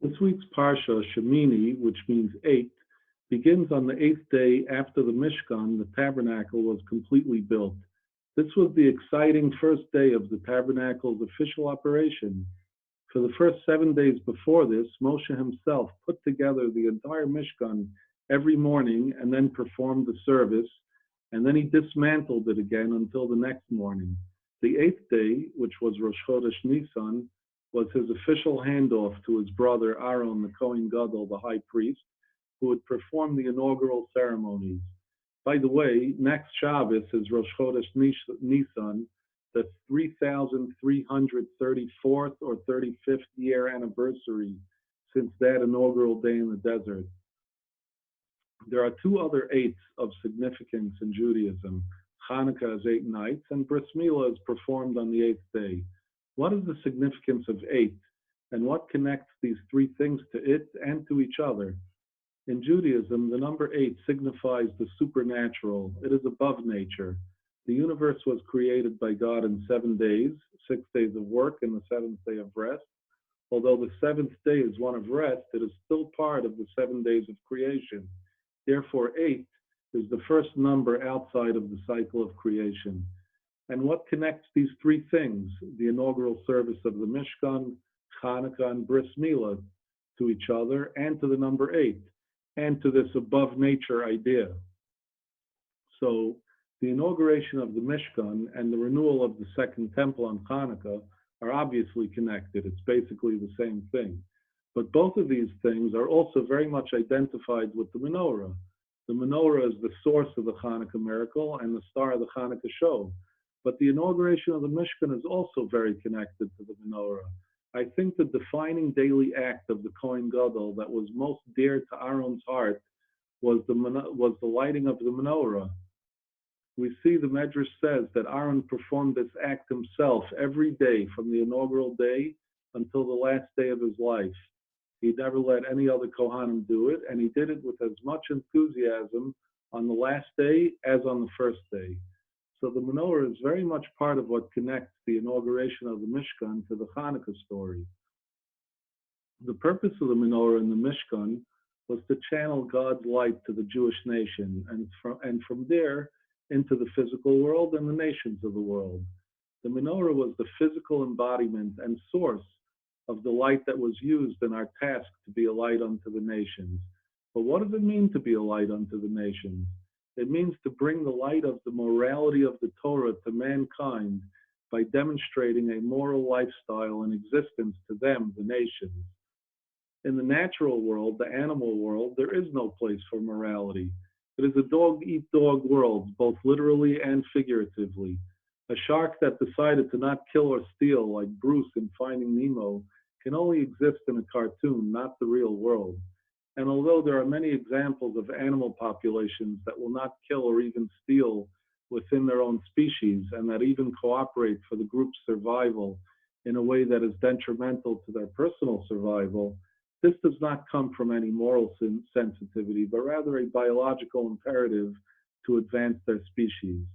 This week's Parsha Shemini, which means eight, begins on the eighth day after the Mishkan, the tabernacle, was completely built. This was the exciting first day of the tabernacle's official operation. For the first 7 days before this, Moshe himself put together the entire Mishkan every morning and then performed the service, and then he dismantled it again until the next morning. The eighth day, which was Rosh Chodesh Nisan, was his official handoff to his brother Aaron, the Kohen Gadol, the high priest, who would perform the inaugural ceremonies. By the way, next Shabbos is Rosh Chodesh Nisan, the 3,334th or 35th year anniversary since that inaugural day in the desert. There are two other eights of significance in Judaism. Hanukkah is 8 nights, and Brit Mila is performed on the 8th day. What is the significance of 8, and what connects these three things to it and to each other? In Judaism, the number 8 signifies the supernatural. It is above nature. The universe was created by God in 7 days, 6 days of work and the 7th day of rest. Although the 7th day is one of rest, it is still part of the 7 days of creation. Therefore, 8 is the first number outside of the cycle of creation. And what connects these three things, the inaugural service of the Mishkan, Hanukkah, and Brit Mila, to each other and to the number 8, and to this above nature idea? So, the inauguration of the Mishkan and the renewal of the Second Temple on Hanukkah are obviously connected. It's basically the same thing. But both of these things are also very much identified with the Menorah. The Menorah is the source of the Hanukkah miracle and the star of the Hanukkah show. But the inauguration of the Mishkan is also very connected to the Menorah. I think the defining daily act of the Kohen Gadol that was most dear to Aaron's heart was the lighting of the Menorah. We see the Medrash says that Aaron performed this act himself every day from the inaugural day until the last day of his life. He never let any other Kohanim do it, and he did it with as much enthusiasm on the last day as on the first day. So the Menorah is very much part of what connects the inauguration of the Mishkan to the Hanukkah story. The purpose of the Menorah in the Mishkan was to channel God's light to the Jewish nation, and from there into the physical world and the nations of the world. The Menorah was the physical embodiment and source of the light that was used in our task to be a light unto the nations. But what does it mean to be a light unto the nations? It means to bring the light of the morality of the Torah to mankind by demonstrating a moral lifestyle and existence to them, the nations. In the natural world, the animal world, there is no place for morality. It is a dog-eat-dog world, both literally and figuratively. A shark that decided to not kill or steal, like Bruce in Finding Nemo, can only exist in a cartoon, not the real world. And although there are many examples of animal populations that will not kill or even steal within their own species, and that even cooperate for the group's survival in a way that is detrimental to their personal survival, this does not come from any moral sensitivity, but rather a biological imperative to advance their species.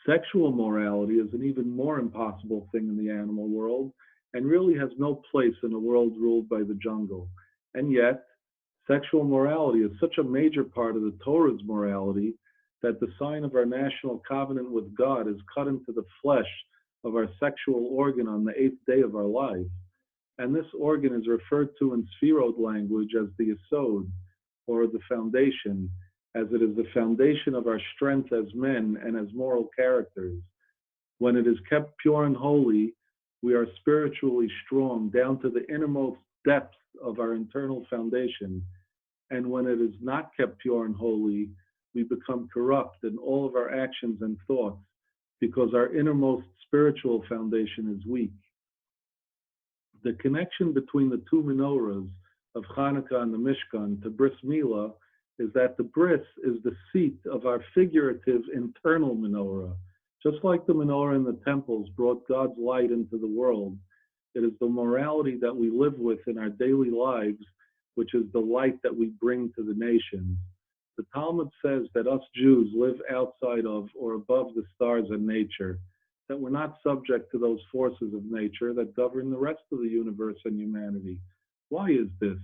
Sexual morality is an even more impossible thing in the animal world, and really has no place in a world ruled by the jungle. And yet, sexual morality is such a major part of the Torah's morality that the sign of our national covenant with God is cut into the flesh of our sexual organ on the 8th day of our lives. And this organ is referred to in Sfirot language as the Yesod, or the foundation, as it is the foundation of our strength as men and as moral characters. When it is kept pure and holy, we are spiritually strong down to the innermost depths of our internal foundation. And when it is not kept pure and holy, we become corrupt in all of our actions and thoughts because our innermost spiritual foundation is weak. The connection between the two menorahs of Hanukkah and the Mishkan to Brit Mila is that the bris is the seat of our figurative internal menorah. Just like the menorah in the temples brought God's light into the world, it is the morality that we live with in our daily lives, which is the light that we bring to the nations. The Talmud says that us Jews live outside of or above the stars and nature, that we're not subject to those forces of nature that govern the rest of the universe and humanity. Why is this?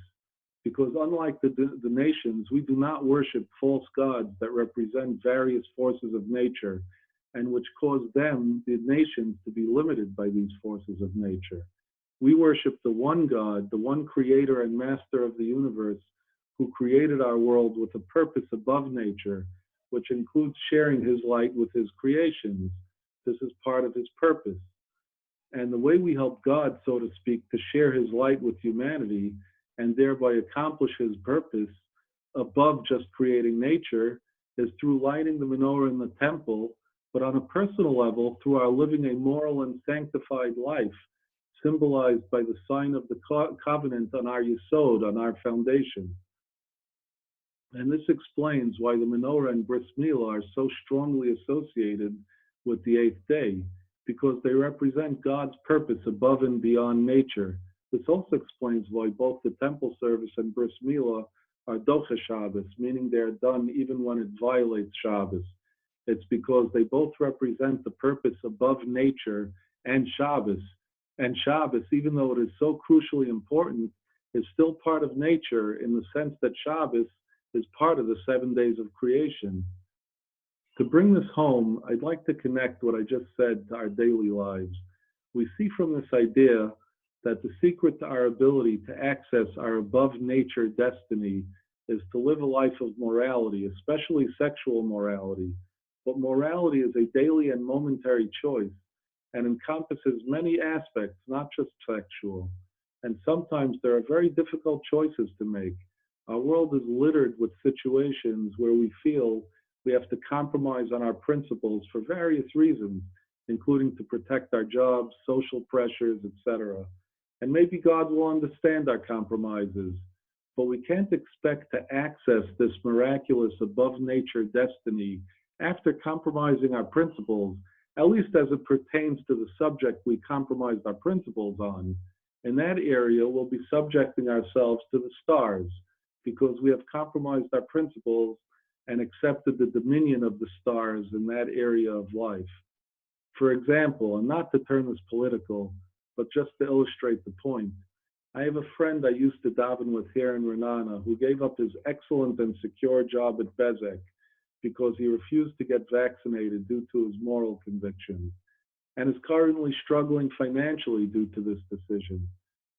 Because unlike the nations, we do not worship false gods that represent various forces of nature and which cause them, the nations, to be limited by these forces of nature. We worship the one God, the one creator and master of the universe, who created our world with a purpose above nature, which includes sharing his light with his creations. This is part of his purpose. And the way we help God, so to speak, to share his light with humanity and thereby accomplish his purpose above just creating nature is through lighting the menorah in the temple, but on a personal level, through our living a moral and sanctified life, symbolized by the sign of the covenant on our yesod, on our foundation. And this explains why the menorah and Brit Mila are so strongly associated with the eighth day, because they represent God's purpose above and beyond nature. This also explains why both the temple service and Brit Mila are doche Shabbos, meaning they are done even when it violates Shabbos. It's because they both represent the purpose above nature and Shabbos. And Shabbos, even though it is so crucially important, is still part of nature in the sense that Shabbos is part of the 7 days of creation. To bring this home, I'd like to connect what I just said to our daily lives. We see from this idea that the secret to our ability to access our above nature destiny is to live a life of morality, especially sexual morality. But morality is a daily and momentary choice and encompasses many aspects, not just sexual. And sometimes there are very difficult choices to make. Our world is littered with situations where we feel we have to compromise on our principles for various reasons, including to protect our jobs, social pressures, etc. And maybe God will understand our compromises, but we can't expect to access this miraculous above nature destiny after compromising our principles, at least as it pertains to the subject we compromised our principles on. In that area, we'll be subjecting ourselves to the stars because we have compromised our principles and accepted the dominion of the stars in that area of life. For example, and not to turn this political, but just to illustrate the point, I have a friend I used to daven with here in Renana who gave up his excellent and secure job at Bezek because he refused to get vaccinated due to his moral convictions, and is currently struggling financially due to this decision.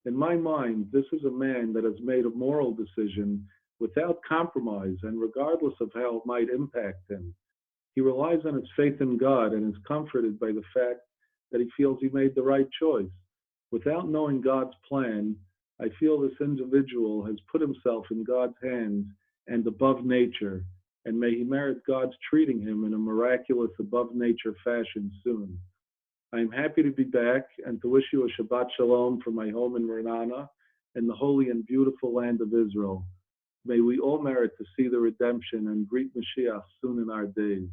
In my mind, this is a man that has made a moral decision without compromise and regardless of how it might impact him. He relies on his faith in God and is comforted by the fact that he feels he made the right choice. Without knowing God's plan, I feel this individual has put himself in God's hands and above nature, and may he merit God's treating him in a miraculous above nature fashion soon. I am happy to be back and to wish you a Shabbat Shalom from my home in Renana in the holy and beautiful land of Israel. May we all merit to see the redemption and greet Mashiach soon in our days.